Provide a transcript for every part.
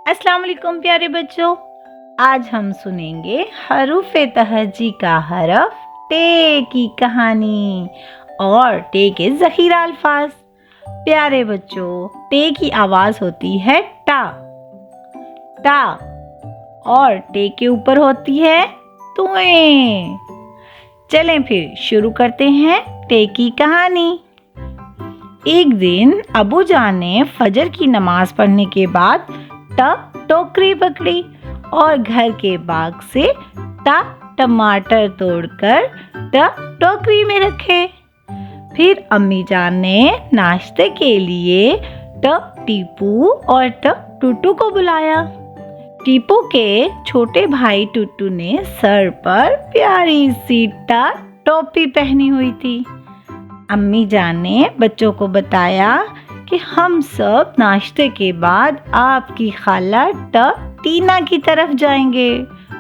अस्सलाम वालेकुम प्यारे बच्चों। आज हम सुनेंगे हरूफ-ए तहज्जी का हरफ टे की कहानी और टे के ज़ख़ीरा अल्फाज। प्यारे बच्चों, टे की आवाज़ होती है टा टा और टे के ऊपर होती है तुएं। चलें फिर शुरू करते हैं टे की कहानी। एक दिन अबू जान ने फजर की नमाज पढ़ने के बाद टोकरी पकड़ी और घर के बाग से टमाटर तोड़कर टोकरी में रखे। फिर अम्मी जान ने नाश्ते के लिए टीपू और टूटू को बुलाया। टीपू के छोटे भाई टूटू ने सर पर प्यारी सी टोपी पहनी हुई थी। अम्मी जान ने बच्चों को बताया कि हम सब नाश्ते के बाद आपकी खाला टीना की तरफ जाएंगे।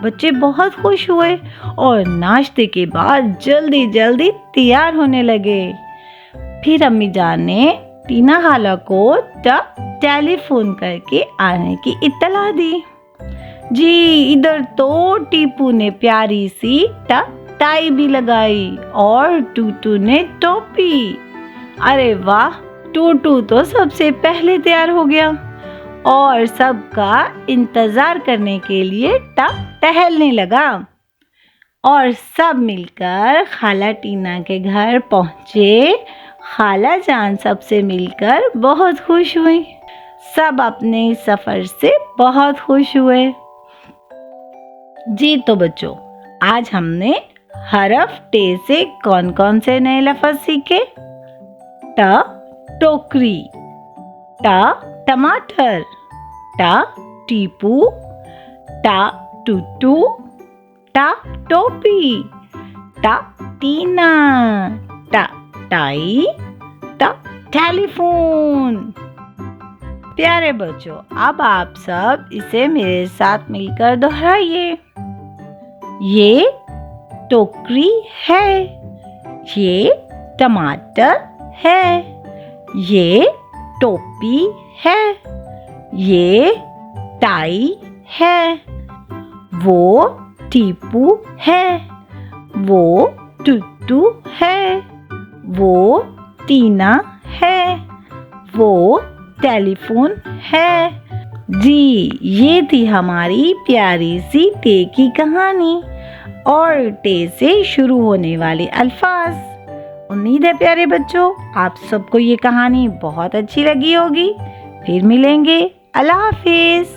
बच्चे बहुत खुश हुए और नाश्ते के बाद जल्दी जल्दी तैयार होने लगे। फिर अम्मी जान ने टीना खाला को टेलीफोन करके आने की इत्तला दी। जी, इधर तो टीपू ने प्यारी सी टाई भी लगाई और टूटू ने टोपी। अरे वाह, टूटू तो सबसे पहले तैयार हो गया और सबका इंतजार करने के लिए टहलने लगा। और सब मिलकर खाला टीना के घर पहुँचे। खाला जान सबसे मिलकर बहुत खुश हुई। सब अपने सफ़र से बहुत खुश हुए। जी तो बच्चों, आज हमने हरफ टे से कौन कौन से नए लफ्ज़ सीखे? टोकरी, टमाटर, टीपू, टूटू, टोपी, टीना, टाई, टेलीफोन। प्यारे बच्चों, अब आप सब इसे मेरे साथ मिलकर दोहराइए। ये टोकरी है, ये टमाटर है, ये टोपी है, ये टाई है, वो टीपू है, वो टूटू है, वो टीना है, वो टेलीफोन है। जी, ये थी हमारी प्यारी सी टे की कहानी और टे से शुरू होने वाले अल्फाज। उम्मीद है प्यारे बच्चों, आप सबको ये कहानी बहुत अच्छी लगी होगी। फिर मिलेंगे। अल्लाह हाफिज़।